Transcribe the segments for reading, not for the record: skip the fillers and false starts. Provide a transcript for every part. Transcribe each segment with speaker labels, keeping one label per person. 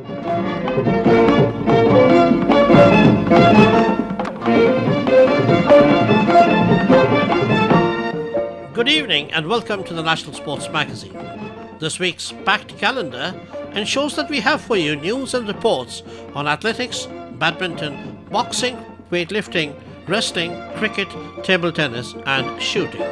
Speaker 1: Good evening and welcome to the National Sports Magazine. This week's packed calendar ensures that we have for you news and reports on athletics, badminton, boxing, weightlifting, wrestling, cricket, table tennis and shooting.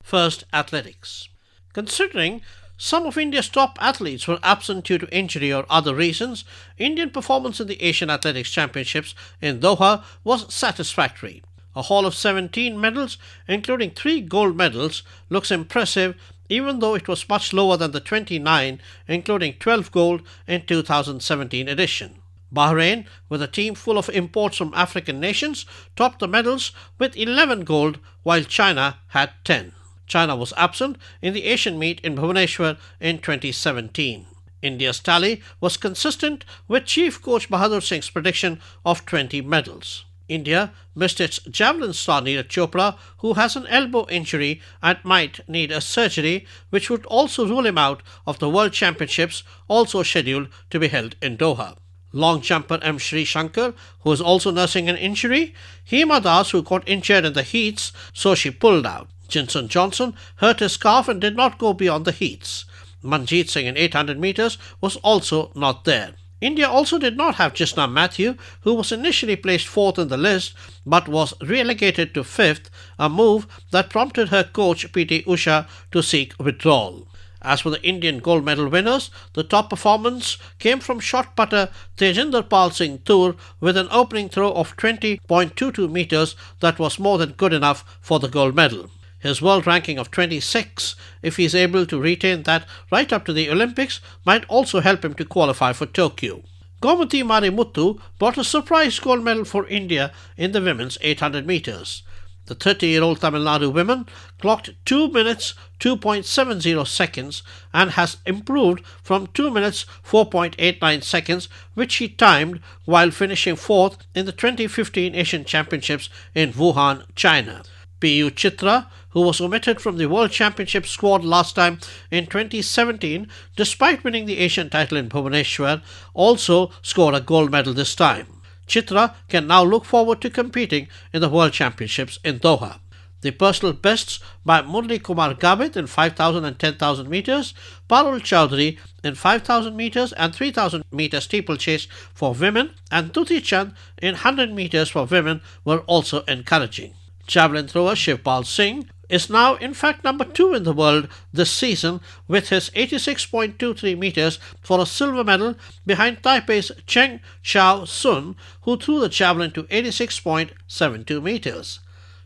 Speaker 1: First, athletics. Considering some of India's top athletes were absent due to injury or other reasons, Indian performance in the Asian Athletics Championships in Doha was satisfactory. A haul of 17 medals, including 3 gold medals, looks impressive even though it was much lower than the 29, including 12 gold in 2017 edition. Bahrain, with a team full of imports from African nations, topped the medals with 11 gold, while China had 10. China was absent in the Asian meet in Bhubaneswar in 2017. India's tally was consistent with Chief Coach Bahadur Singh's prediction of 20 medals. India missed its javelin star Neeraj Chopra, who has an elbow injury and might need a surgery, which would also rule him out of the World Championships, also scheduled to be held in Doha. Long jumper M. Sri Shankar, who is also nursing an injury, Hima Das, who got injured in the heats, so she pulled out. Jinson Johnson hurt his calf and did not go beyond the heats. Manjeet Singh in 800 metres was also not there. India also did not have Jisna Matthew, who was initially placed 4th in the list but was relegated to 5th, a move that prompted her coach PT Usha to seek withdrawal. As for the Indian gold medal winners, the top performance came from shot putter Tejinder Pal Singh Toor with an opening throw of 20.22 metres that was more than good enough for the gold medal. His world ranking of 26, if he is able to retain that right up to the Olympics, might also help him to qualify for Tokyo. Gomathi Marimuthu brought a surprise gold medal for India in the women's 800 metres. The 30-year-old Tamil Nadu woman clocked 2 minutes 2.70 seconds and has improved from 2 minutes 4.89 seconds, which she timed while finishing 4th in the 2015 Asian Championships in Wuhan, China. P.U. Chitra, who was omitted from the World Championship squad last time in 2017 despite winning the Asian title in Bhubaneswar, also scored a gold medal this time. Chitra can now look forward to competing in the World Championships in Doha. The personal bests by Murli Kumar Gavit in 5,000 and 10,000 metres, Parul Chowdhury in 5,000 metres and 3,000 metres steeplechase for women, and Dutee Chand in 100 metres for women were also encouraging. Javelin thrower Shivpal Singh is now in fact number 2 in the world this season with his 86.23 metres for a silver medal behind Taipei's Cheng Chao Sun, who threw the javelin to 86.72 metres.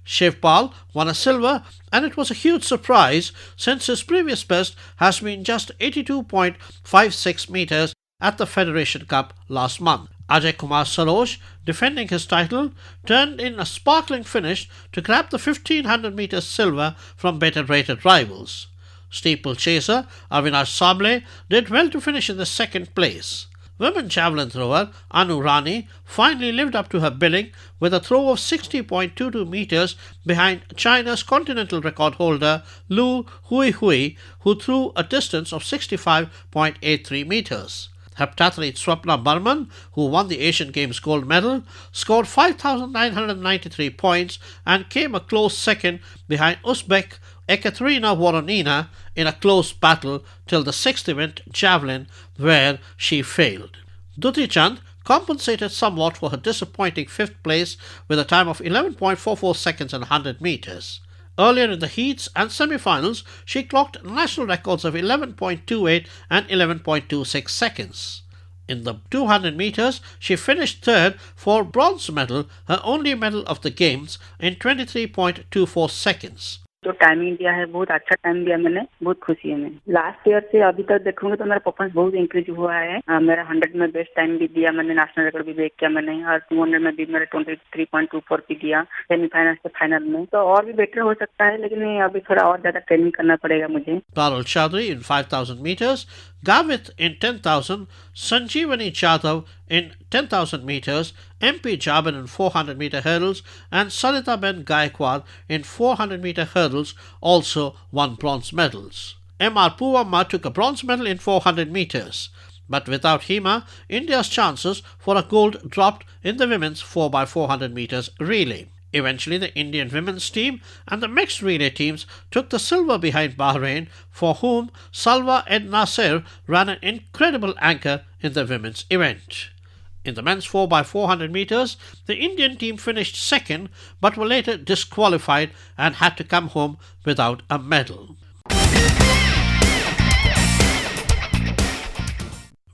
Speaker 1: Shivpal won a silver, and it was a huge surprise since his previous best has been just 82.56 metres at the Federation Cup last month. Ajay Kumar Saroj, defending his title, turned in a sparkling finish to grab the 1500 metres silver from better rated rivals. Steeplechaser Avinash Sable did well to finish in the second place. Women javelin thrower Anu Rani finally lived up to her billing with a throw of 60.22 metres behind China's continental record holder Lu Hui, who threw a distance of 65.83 metres. Heptathlete Swapna Burman, who won the Asian Games gold medal, scored 5,993 points and came a close second behind Uzbek Ekaterina Voronina in a close battle till the 6th event, javelin, where she failed. Dutee Chand compensated somewhat for her disappointing 5th place with a time of 11.44 seconds in 100 metres. Earlier in the heats and semi-finals, she clocked national records of 11.28 and 11.26 seconds. In the 200 metres, she finished 3rd for bronze medal, her only medal of the Games, in 23.24 seconds.
Speaker 2: जो timing दिया है बहुत अच्छा time दिया मैंने, बहुत खुशी है मैं। लास्ट ईयर से अभी तक देखूंगा तो मेरा परफॉर्मेंस बहुत इंक्रीज हुआ है। मेरा 100 में बेस्ट टाइम भी दिया मैंने, नेशनल रिकॉर्ड भी ब्रेक किया मैंने, और 200 में भी मेरा 23.24 भी दिया सेमीफाइनल से फाइनल में। तो और भी बेटर हो सकता है, लेकिन अभी थोड़ा और ज्यादा ट्रेनिंग करना पड़ेगा मुझे।
Speaker 1: Parul Chowdhury in 5,000 metres, Gavit in 10,000, Sanjeevani Jadhav in 10,000 metres, MP Jabin in 400 metre hurdles, and Sarita Ben Gaikwad in 400 metre hurdles also won bronze medals. M.R. Poovamma took a bronze medal in 400 metres. But without Hema, India's chances for a gold dropped in the women's 4x400 metres relay. Eventually, the Indian women's team and the mixed relay teams took the silver behind Bahrain, for whom Salwa Ed Nasser ran an incredible anchor in the women's event. In the men's 4x400 metres, the Indian team finished second but were later disqualified and had to come home without a medal.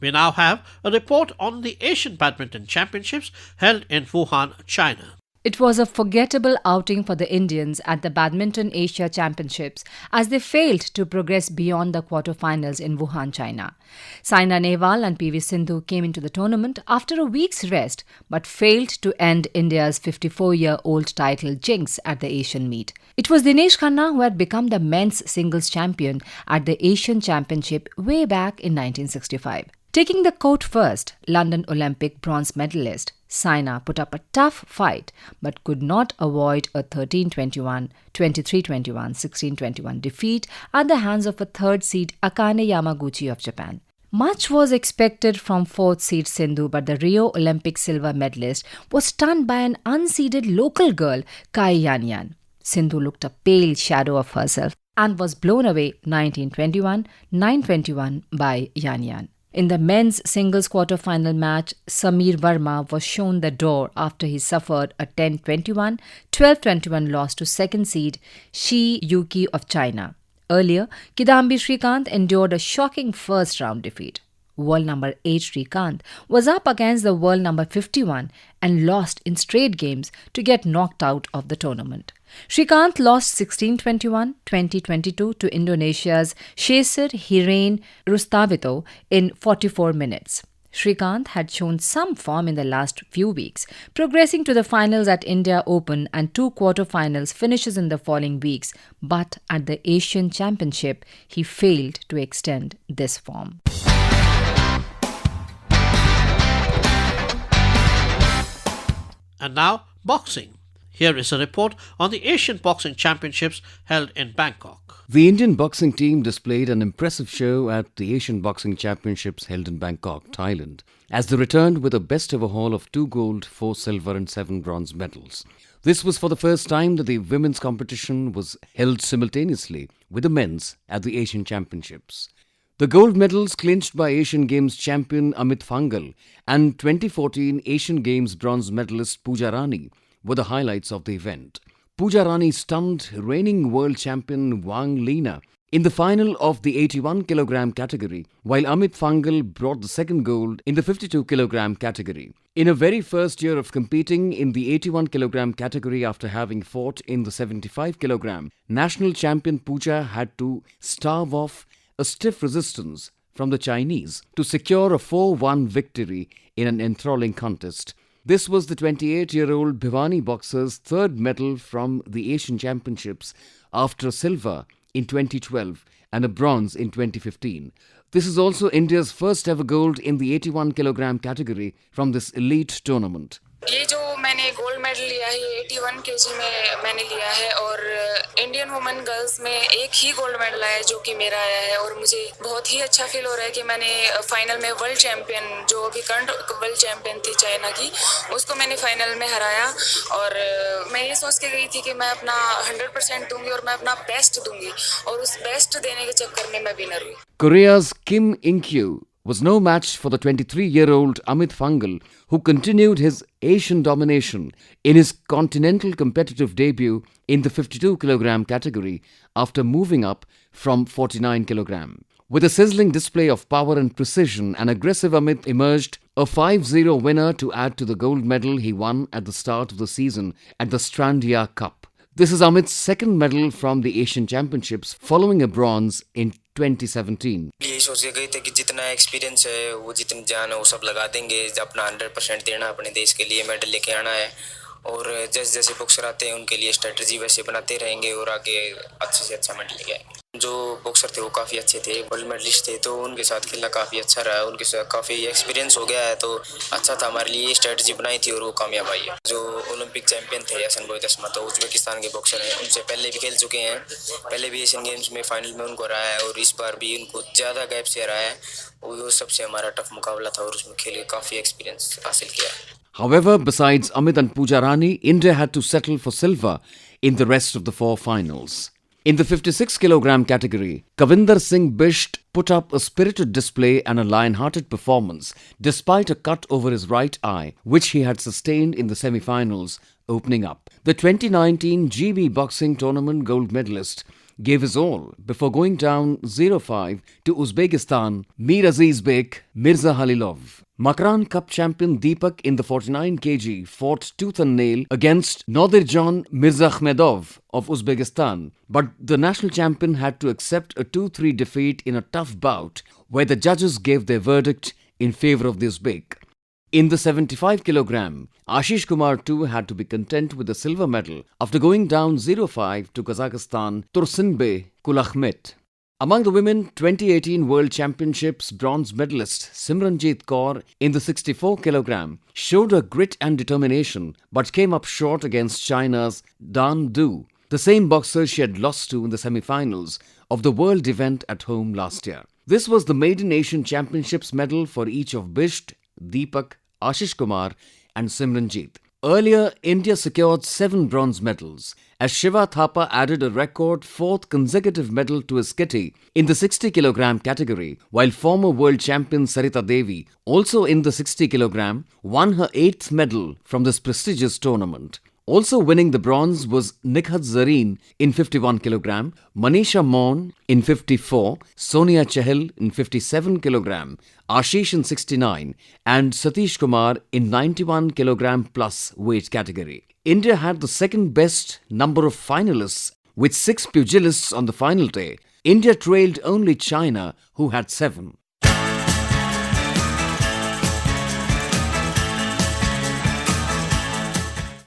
Speaker 1: We now have a report on the Asian Badminton Championships held in Wuhan, China.
Speaker 3: It was a forgettable outing for the Indians at the Badminton Asia Championships as they failed to progress beyond the quarterfinals in Wuhan, China. Saina Nehwal and PV Sindhu came into the tournament after a week's rest but failed to end India's 54-year-old title jinx at the Asian meet. It was Dinesh Khanna who had become the men's singles champion at the Asian Championship way back in 1965. Taking the court first, London Olympic bronze medalist Saina put up a tough fight but could not avoid a 13-21, 23-21, 16-21 defeat at the hands of a third seed Akane Yamaguchi of Japan. Much was expected from fourth seed Sindhu, but the Rio Olympic silver medalist was stunned by an unseeded local girl, Kai Yanyan. Sindhu looked a pale shadow of herself and was blown away 19-21, 9-21 by Yanyan. In the men's singles quarter-final match, Samir Verma was shown the door after he suffered a 10-21, 12-21 loss to second seed Shi Yuki of China. Earlier, Kidambi Srikanth endured a shocking first-round defeat. World number 8 Srikanth was up against the world number 51 and lost in straight games to get knocked out of the tournament. Srikanth lost 16-21, 20-22 to Indonesia's Shesar Hirain Rustavito in 44 minutes. Srikanth had shown some form in the last few weeks, progressing to the finals at India Open and 2 quarter-finals finishes in the following weeks, but at the Asian Championship, he failed to extend this form.
Speaker 1: And now, boxing. Here is a report on the Asian Boxing Championships held in Bangkok.
Speaker 4: The Indian boxing team displayed an impressive show at the Asian Boxing Championships held in Bangkok, Thailand, as they returned with a best-ever haul of 2 gold, 4 silver and 7 bronze medals. This was for the first time that the women's competition was held simultaneously with the men's at the Asian Championships. The gold medals clinched by Asian Games champion Amit Panghal and 2014 Asian Games bronze medalist Pooja Rani were the highlights of the event. Pooja Rani stunned reigning world champion Wang Lina in the final of the 81 kg category, while Amit Panghal brought the second gold in the 52 kg category. In her very first year of competing in the 81 kg category after having fought in the 75 kg, national champion Pooja had to stave off a stiff resistance from the Chinese to secure a 4-1 victory in an enthralling contest. This was the 28-year-old Bhiwani boxer's third medal from the Asian Championships after a silver in 2012 and a bronze in 2015. This is also India's first ever gold in the 81 kg category from this elite tournament.
Speaker 5: ये जो मैंने gold medal लिया है ये 81 KG में मैंने लिया है और इंडियन वुमेन गर्ल्स में एक ही गोल्ड मेडल आया जो कि मेरा आया है और मुझे बहुत ही अच्छा फील हो रहा है कि मैंने फाइनल में वर्ल्ड चैंपियन जो अभी करंट वर्ल्ड चैंपियन थी चाइना की उसको मैंने फाइनल में हराया और मैं ये सोच के गई थी कि मैं अपना 100% दूंगी और मैं अपना बेस्ट दूंगी और उस बेस्ट देने के चक्कर में मैं विनर हुई.
Speaker 4: Korea's Kim In-kyu was no match for the 23-year-old Amit Panghal, who continued his Asian domination in his continental competitive debut in the 52 kg category after moving up from 49 kg. With a sizzling display of power and precision, an aggressive Amit emerged a 5-0 winner to add to the gold medal he won at the start of the season at the Strandia Cup. This is Amit's second medal from the Asian Championships following a bronze in 2017.
Speaker 6: यही सोच के गए थे कि जितना experience है वो जितनी जान है वो सब लगा देंगे अपना 100% देना अपने देश के लिए मेडल लेके आना है और जैसे जैसे बॉक्सर आते हैं उनके लिए स्ट्रेटजी वैसे बनाते रहेंगे और आगे अच्छे से अच्छा मेडल लेके आएंगे. जो बॉक्सर थे वो काफ़ी अच्छे थे, गोल्ड मेडलिस्ट थे, तो उनके साथ खेलना काफ़ी अच्छा रहा। उनके साथ काफ़ी एक्सपीरियंस हो गया है, तो अच्छा था हमारे लिए। स्ट्रेटजी बनाई थी और वो कामयाब आई है। जो ओलंपिक चैंपियन थे हसन बोई तस्मा, तो उज्बेकिस्तान के बॉक्सर हैं, उनसे पहले भी खेल चुके हैं। पहले भी एशियन गेम्स में फाइनल में उनको हराया है और इस बार भी उनको ज़्यादा गैप से हराया है। वो सबसे हमारा टफ मुकाबला था और उसमें खेल के काफ़ी एक्सपीरियंस हासिल किया।
Speaker 4: However, besides Amit and Pooja Rani, India had to settle for silver in the rest of the four finals. In the 56 kilogram category, Kavinder Singh Bisht put up a spirited display and a lion-hearted performance despite a cut over his right eye, which he had sustained in the semi-finals opening up. The 2019 GB Boxing Tournament gold medalist gave his all before going down 0-5 to Uzbekistan Mir Aziz Bek Mirza Halilov. Makran Cup champion Deepak in the 49 kg fought tooth and nail against Nodirjon Mirzakhmedov of Uzbekistan, but the national champion had to accept a 2-3 defeat in a tough bout where the judges gave their verdict in favour of the Uzbek. In the 75 kilogram, Ashish Kumar too had to be content with the silver medal after going down 0-5 to Kazakhstan Tursunbay Kulahmet. Among the women, 2018 World Championships bronze medalist Simranjit Kaur in the 64 kilogram showed her grit and determination but came up short against China's Dan Du, the same boxer she had lost to in the semi-finals of the world event at home last year. This was the maiden Asian Championships medal for each of Bisht, Deepak, Ashish Kumar and Simranjit. Earlier, India secured 7 bronze medals as Shiva Thapa added a record 4th consecutive medal to his kitty in the 60 kilogram category, while former world champion Sarita Devi, also in the 60 kilogram, won her 8th medal from this prestigious tournament. Also winning the bronze was Nikhat Zareen in 51 kilogram, Manisha Mon in 54, Sonia Chahal in 57 kilogram, Ashish in 69 and Satish Kumar in 91 kilogram plus weight category. India had the second best number of finalists with 6 pugilists on the final day. India trailed only China, who had 7.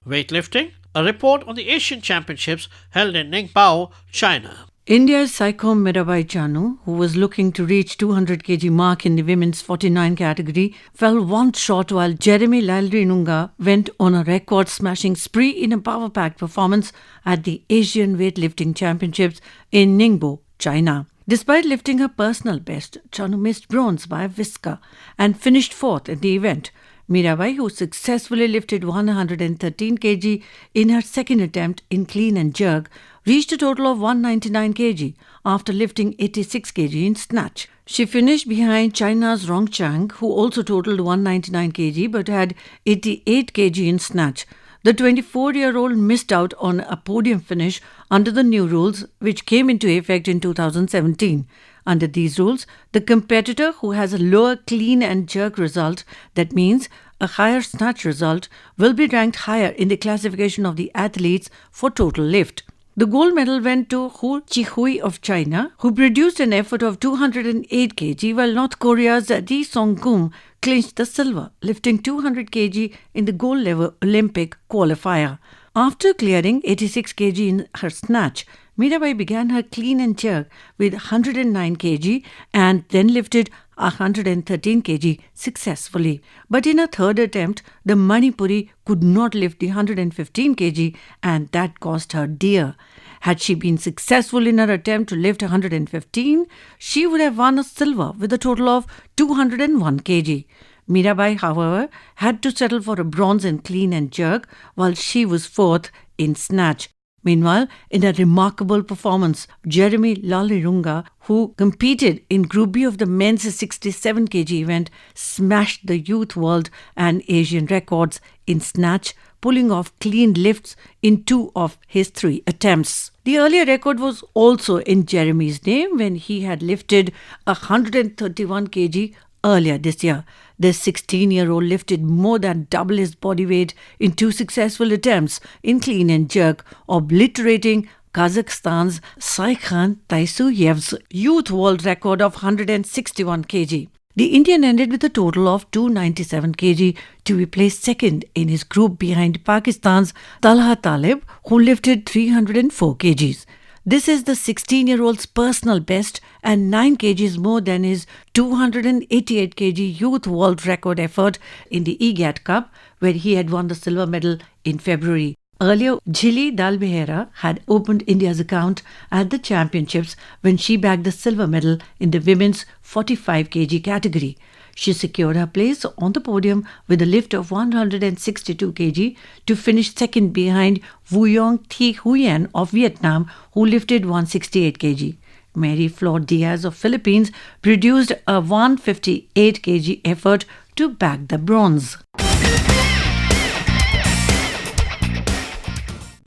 Speaker 1: Weightlifting, a report on the Asian Championships held in Ningbo, China.
Speaker 7: India's Saikom Mirabai Chanu, who was looking to reach 200 kg mark in the women's 49 category, fell one short while Jeremy Lalrinunga went on a record-smashing spree in a power-packed performance at the Asian Weightlifting Championships in Ningbo, China. Despite lifting her personal best, Chanu missed bronze by a whisker and finished 4th at the event. Mirabai, who successfully lifted 113 kg in her second attempt in clean and jerk, reached a total of 199 kg after lifting 86 kg in snatch. She finished behind China's Rong Chang, who also totaled 199 kg but had 88 kg in snatch. The 24-year-old missed out on a podium finish under the new rules, which came into effect in 2017. Under these rules, the competitor who has a lower clean and jerk result, that means a higher snatch result, will be ranked higher in the classification of the athletes for total lift. The gold medal went to Hu Chihui of China, who produced an effort of 208 kg, while North Korea's Ri Song-kum clinched the silver, lifting 200 kg in the gold level Olympic qualifier. After clearing 86 kg in her snatch, Mirabai began her clean and jerk with 109 kg and then lifted 113 kg successfully. But in her third attempt, the Manipuri could not lift the 115 kg and that cost her dear. Had she been successful in her attempt to lift 115, she would have won a silver with a total of 201 kg. Mirabai, however, had to settle for a bronze in clean and jerk while she was 4th in snatch. Meanwhile, in a remarkable performance, Jeremy Lalrinunga, who competed in Group B of the men's 67 kg event, smashed the youth world and Asian records in snatch, pulling off clean lifts in 2 of his 3 attempts. The earlier record was also in Jeremy's name when he had lifted 131 kg earlier this year. The 16-year-old lifted more than double his body weight in 2 successful attempts in clean and jerk, obliterating Kazakhstan's Saikhan Taisuyev's youth world record of 161 kg. The Indian ended with a total of 297 kg to be placed second in his group behind Pakistan's Talha Talib, who lifted 304 kgs. This is the 16-year-old's personal best and 9 kgs more than his 288 kg youth world record effort in the EGAT Cup, where he had won the silver medal in February. Earlier, Jhili Dalbehera had opened India's account at the championships when she bagged the silver medal in the women's 45 kg category. She secured her place on the podium with a lift of 162 kg to finish second behind Vuong Thi Huyen of Vietnam, who lifted 168 kg. Mary Flor Diaz of Philippines produced a 158 kg effort to bag the bronze.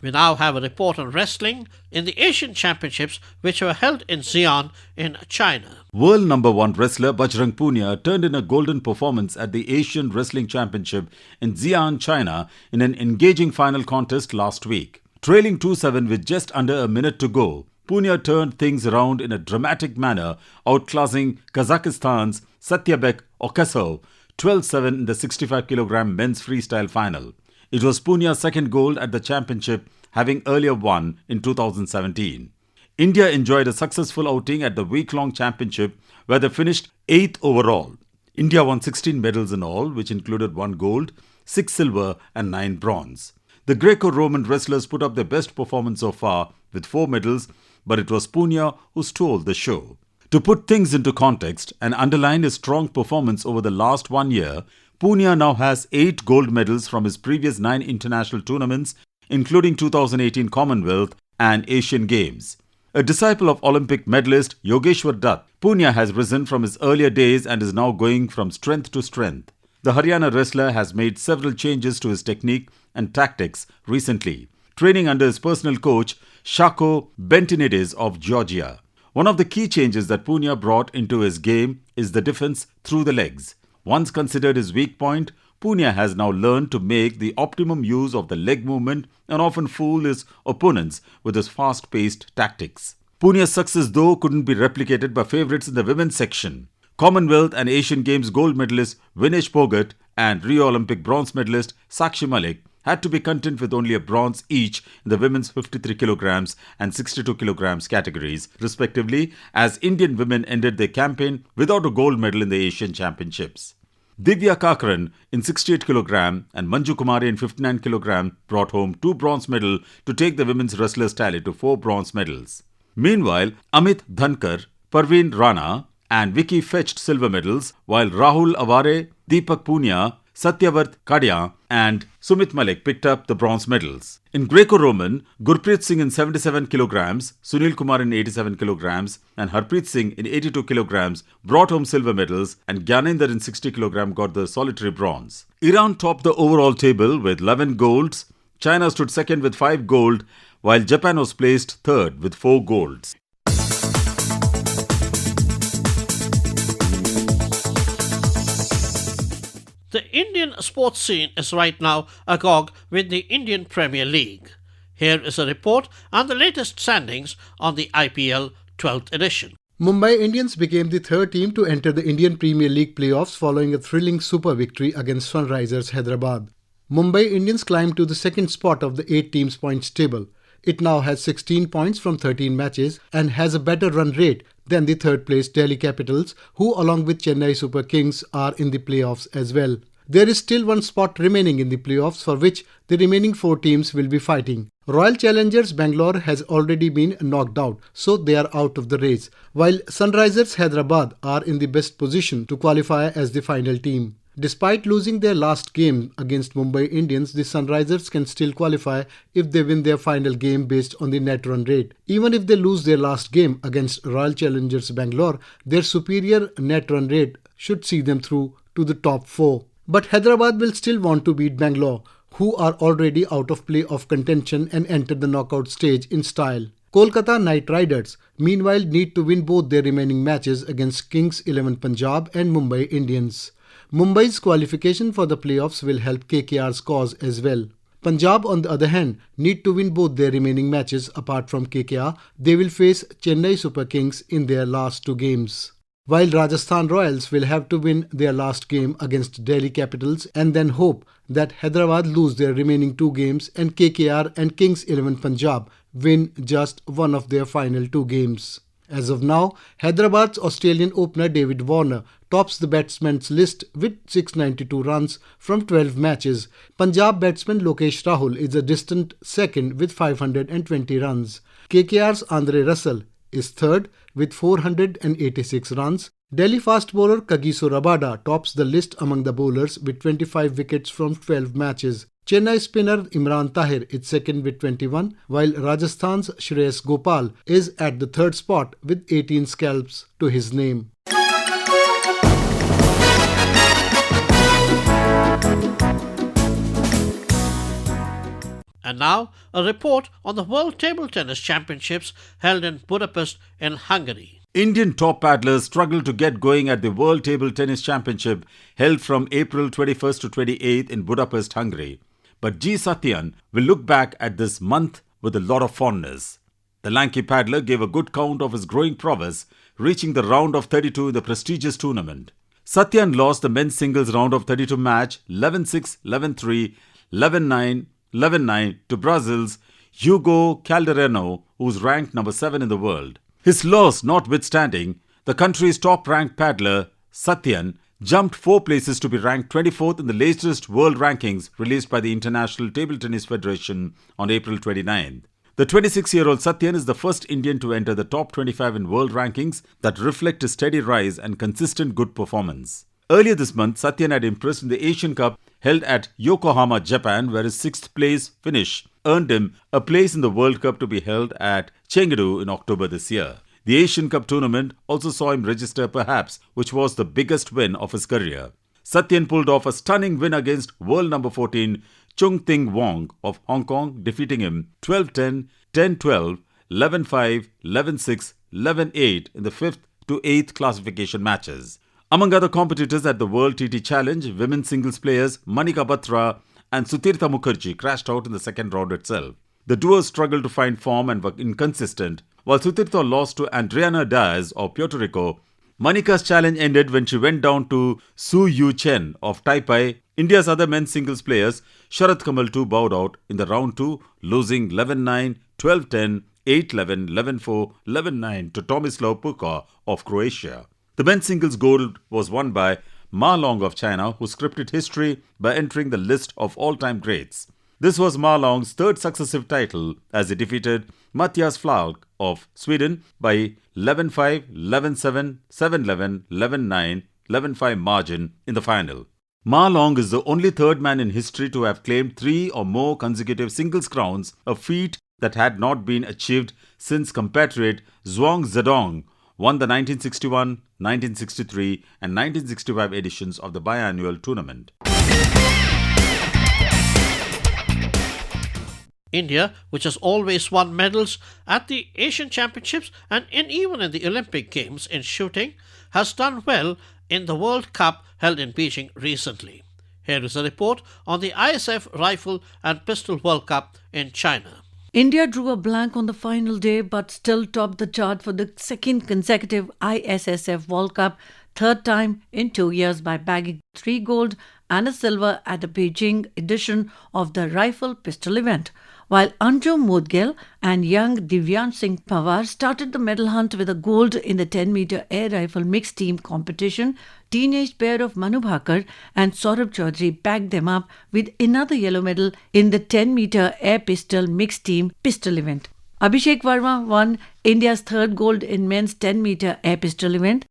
Speaker 1: We now have a report on wrestling in the Asian Championships, which were held in Xian in China.
Speaker 8: World number 1 wrestler Bajrang Punia turned in a golden performance at the Asian Wrestling Championship in Xian, China in an engaging final contest last week. Trailing 2-7 with just under a minute to go, Punia turned things around in a dramatic manner, outclassing Kazakhstan's Satyabek Okasov 12-7 in the 65 kg men's freestyle final. It was Punia's second gold at the championship, having earlier won in 2017. India enjoyed a successful outing at the week-long championship, where they finished 8th overall. India won 16 medals in all, which included 1 gold, 6 silver and 9 bronze. The Greco-Roman wrestlers put up their best performance so far with 4 medals, but it was Punia who stole the show. To put things into context and underline his strong performance over the last 1 year, Punia now has 8 gold medals from his previous 9 international tournaments, including 2018 Commonwealth and Asian Games. A disciple of Olympic medalist Yogeshwar Dutt, Punia has risen from his earlier days and is now going from strength to strength. The Haryana wrestler has made several changes to his technique and tactics recently, training under his personal coach Shako Bentinidis of Georgia. One of the key changes that Punia brought into his game is the defense through the legs. Once considered his weak point, Punia has now learned to make the optimum use of the leg movement and often fool his opponents with his fast-paced tactics. Punia's success, though, couldn't be replicated by favourites in the women's section. Commonwealth and Asian Games gold medalist Vinesh Phogat and Rio Olympic bronze medalist Sakshi Malik had to be content with only a bronze each in the women's 53 kg and 62 kg categories, respectively, as Indian women ended their campaign without a gold medal in the Asian Championships. Divya Kakran in 68 kg and Manju Kumari in 59 kg brought home 2 bronze medals to take the women's wrestlers' tally to 4 bronze medals. Meanwhile, Amit Dhankar, Parveen Rana and Vicky fetched silver medals, while Rahul Avare, Deepak Punia, Satyavart Kadia and Sumit Malik picked up the bronze medals. In Greco-Roman, Gurpreet Singh in 77 kg, Sunil Kumar in 87 kg and Harpreet Singh in 82 kg brought home silver medals, and Gyanendra in 60 kg got the solitary bronze. Iran topped the overall table with 11 golds. China stood second with 5 gold, while Japan was placed third with 4 golds.
Speaker 1: The Indian sports scene is right now agog with the Indian Premier League. Here is a report on the latest standings on the IPL 12th edition.
Speaker 9: Mumbai Indians became the third team to enter the Indian Premier League playoffs following a thrilling super victory against Sunrisers Hyderabad. Mumbai Indians climbed to the second spot of the 8 teams points table. It now has 16 points from 13 matches and has a better run rate than the third place Delhi Capitals, who along with Chennai Super Kings are in the playoffs as well. There is still one spot remaining in the playoffs for which the remaining 4 teams will be fighting. Royal Challengers Bangalore has already been knocked out, so they are out of the race, while Sunrisers Hyderabad are in the best position to qualify as the final team. Despite losing their last game against Mumbai Indians, the Sunrisers can still qualify if they win their final game based on the net run rate. Even if they lose their last game against Royal Challengers Bangalore, their superior net run rate should see them through to the top 4. But Hyderabad will still want to beat Bangalore, who are already out of playoff contention and enter the knockout stage in style. Kolkata Knight Riders, meanwhile, need to win both their remaining matches against Kings 11 Punjab and Mumbai Indians. Mumbai's qualification for the playoffs will help KKR's cause as well. Punjab, on the other hand, need to win both their remaining matches apart from KKR. They will face Chennai Super Kings in their last 2 games. while Rajasthan Royals will have to win their last game against Delhi Capitals and then hope that Hyderabad lose their remaining 2 games and KKR and Kings 11 Punjab win just one of their final 2 games. As of now, Hyderabad's Australian opener David Warner tops the batsmen's list with 692 runs from 12 matches. Punjab batsman Lokesh Rahul is a distant second with 520 runs. KKR's Andre Russell is third with 486 runs. Delhi fast bowler Kagiso Rabada tops the list among the bowlers with 25 wickets from 12 matches. Chennai spinner Imran Tahir is second with 21, while Rajasthan's Shreyas Gopal is at the third spot with 18 scalps to his name.
Speaker 1: And now, a report on the World Table Tennis Championships held in Budapest in Hungary.
Speaker 8: Indian top paddlers struggled to get going at the World Table Tennis Championship held from April 21st to 28th in Budapest, Hungary. But G. Satyan will look back at this month with a lot of fondness. The lanky paddler gave a good count of his growing prowess, reaching the round of 32 in the prestigious tournament. Satyan lost the men's singles round of 32 match 11-6, 11-3, 11-9, 11-9 to Brazil's Hugo Calderano, who's ranked number 7 in the world. His loss notwithstanding, the country's top-ranked paddler, Satyan, jumped 4 places to be ranked 24th in the latest world rankings released by the International Table Tennis Federation on April 29th. The 26-year-old Satyan is the first Indian to enter the top 25 in world rankings that reflect his steady rise and consistent good performance. Earlier this month, Satyan had impressed in the Asian Cup held at Yokohama, Japan, where his 6th place finish earned him a place in the World Cup to be held at Chengdu in October this year. The Asian Cup tournament also saw him register perhaps which was the biggest win of his career. Satyan pulled off a stunning win against world number 14 Chung Ting Wong of Hong Kong, defeating him 12-10, 10-12, 11-5, 11-6, 11-8 in the 5th to 8th classification matches. Among other competitors at the World TT Challenge, women's singles players Manika Batra and Sutirtha Mukherjee crashed out in the second round itself. The duo struggled to find form and were inconsistent. While Sutirtha lost to Adriana Diaz of Puerto Rico, Manika's challenge ended when she went down to Su Yu Chen of Taipei. India's other men's singles players, Sharat Kamal too bowed out in the round 2, losing 11-9, 12-10, 8-11, 11-4, 11-9 to Tomislav Puka of Croatia. The men's singles gold was won by Ma Long of China, who scripted history by entering the list of all-time greats. This was Ma Long's 3rd successive title as he defeated Matthias Falk of Sweden by 11-5, 11-7, 7-11, 11-9, 11-5 margin in the final. Ma Long is the only 3rd man in history to have claimed 3 or more consecutive singles crowns, a feat that had not been achieved since compatriot Zhuang Zedong won the 1961, 1963 and 1965 editions of the biannual tournament.
Speaker 1: India, which has always won medals at the Asian Championships and even in the Olympic Games in shooting, has done well in the World Cup held in Beijing recently. Here is a report on the ISF Rifle and Pistol World Cup in China.
Speaker 7: India drew a blank on the final day but still topped the chart for the 2nd consecutive ISSF World Cup, 3rd time in 2 years by bagging 3 gold and a silver at the Beijing edition of the Rifle Pistol event. While Anjum Modgil and young Divyan Singh Pawar started the medal hunt with a gold in the 10-meter air rifle mixed team competition, teenage pair of Manu Bhakar and Saurabh Chaudhary backed them up with another yellow medal in the 10-meter air pistol mixed team pistol event. Abhishek Verma won India's 3rd gold in men's 10-meter air pistol event.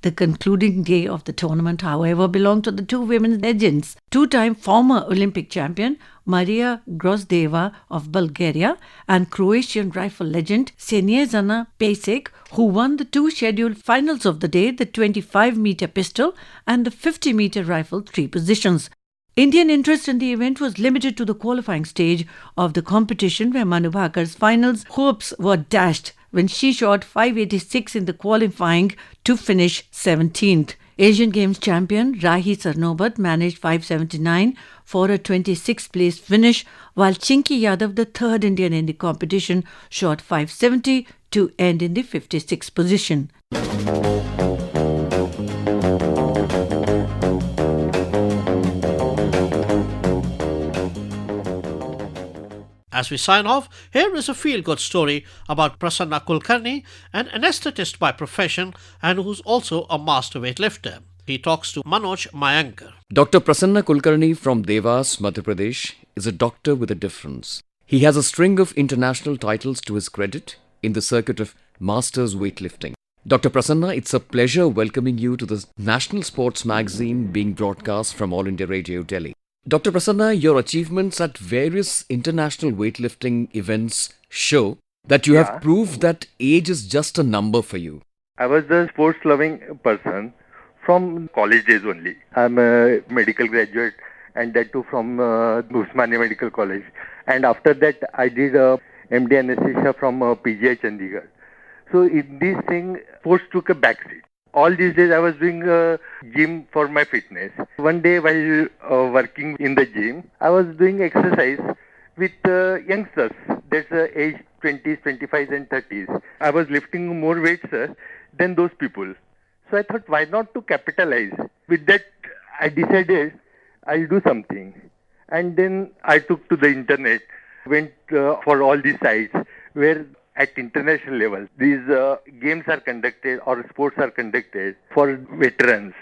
Speaker 7: The concluding day of the tournament, however, belonged to the 2 women legends, 2-time former Olympic champion Maria Grozdeva of Bulgaria and Croatian rifle legend Snježana Pešić, who won the 2 scheduled finals of the day, the 25-meter pistol and the 50-meter rifle 3 positions. Indian interest in the event was limited to the qualifying stage of the competition, where Manu Bhakar's finals hopes were dashed when she shot 586 in the qualifying to finish 17th. Asian Games champion Rahi Sarnobat managed 579 for a 26th place finish, while Chinky Yadav, the 3rd Indian in the competition, shot 570 to end in the 56th position.
Speaker 1: As we sign off, here is a feel-good story about Prasanna Kulkarni, an anesthetist by profession and who's also a master weightlifter. He talks to Manoj Mayankar.
Speaker 4: Dr. Prasanna Kulkarni from Devas, Madhya Pradesh, is a doctor with a difference. He has a string of international titles to his credit in the circuit of Masters Weightlifting. Dr. Prasanna, it's a pleasure welcoming you to the National Sports Magazine being broadcast from All India Radio, Delhi. Dr. Prasanna, your achievements at various international weightlifting events show that you have proved that age is just a number for you.
Speaker 10: I was a sports-loving person from college days only. I'm a medical graduate and that too from Usmania Medical College. And after that, I did MD anesthesia from PGI Chandigarh. So in this thing, sports took a backseat. All these days I was doing gym for my fitness. One day while working in the gym, I was doing exercise with youngsters. That's age 20s, 25s and 30s. I was lifting more weights than those people. So I thought, why not to capitalize? With that, I decided I'll do something. And then I took to the internet, went for all these sites where at international level, these games are conducted or sports are conducted for veterans.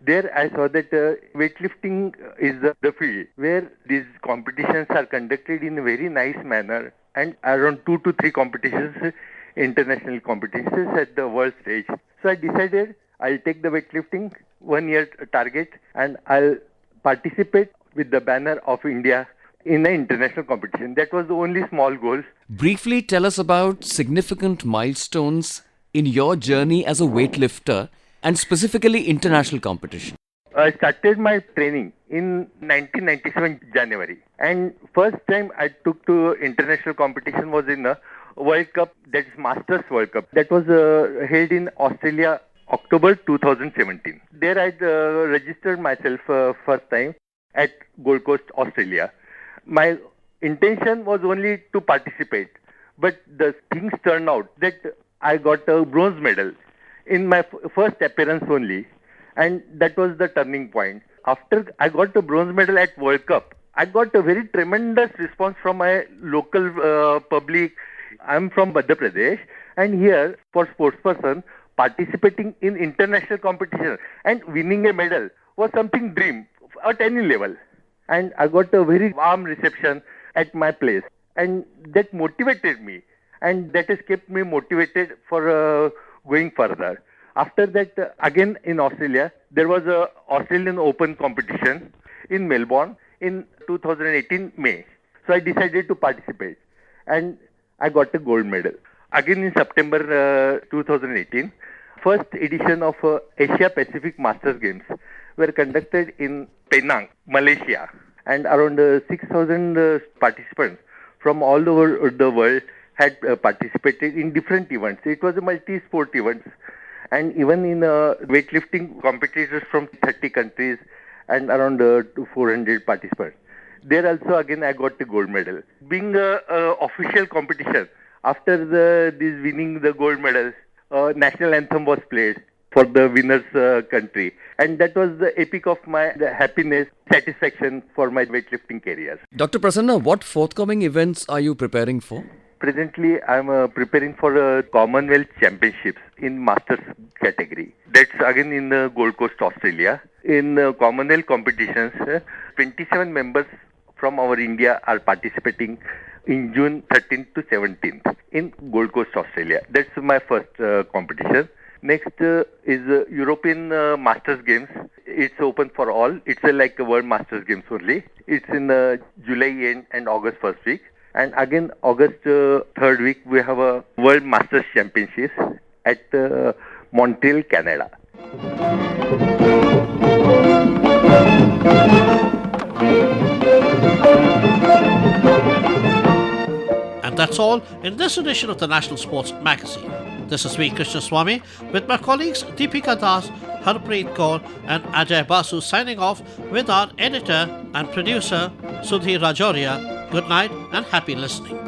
Speaker 10: There I saw that weightlifting is the field where these competitions are conducted in a very nice manner and around 2 to 3 competitions, international competitions at the world stage. So I decided I'll take the weightlifting 1 year target and I'll participate with the banner of India in an international competition. That was the only small goal.
Speaker 4: Briefly tell us about significant milestones in your journey as a weightlifter and specifically international competition.
Speaker 10: I started my training in 1997 January, and first time I took to international competition was in a World Cup, that's Masters World Cup. That was held in Australia, October 2017. There I registered myself first time at Gold Coast, Australia. My intention was only to participate, but the things turned out that I got a bronze medal in my first appearance only, and that was the turning point. After I got the bronze medal at World Cup, I got a very tremendous response from my local public. I'm from Madhya Pradesh, and here for sports person participating in international competition and winning a medal was something dream at any level. And I got a very warm reception at my place. And that motivated me. And that has kept me motivated for going further. After that, again in Australia, there was a Australian Open competition in Melbourne in 2018 May. So I decided to participate. And I got a gold medal. Again in September 2018, first edition of Asia Pacific Masters Games were conducted in Penang, Malaysia, and around 6,000 participants from all over the world had participated in different events. It was a multi-sport event, and even in weightlifting competitors from 30 countries and around 400 participants. There also again I got the gold medal. Being a official competition, after this winning the gold medal, national anthem was played for the winner's country. And that was the epic of my happiness, satisfaction for my weightlifting career.
Speaker 4: Dr. Prasanna, what forthcoming events are you preparing for?
Speaker 10: Presently, I'm preparing for Commonwealth Championships in Masters category. That's again in Gold Coast, Australia. In Commonwealth competitions, 27 members from our India are participating in June 13th to 17th in Gold Coast, Australia. That's my first competition. Next is European Masters Games. It's open for all. It's like a World Masters Games only. It's in July end and August first week. And again, August third week, we have a World Masters Championships at Montreal, Canada.
Speaker 1: And that's all in this edition of the National Sports Magazine. This is V Krishnaswamy with my colleagues Deepika Das, Harpreet Kaur and Ajeyo Basu signing off with our editor and producer Sudhir Rajoria. Good night and happy listening.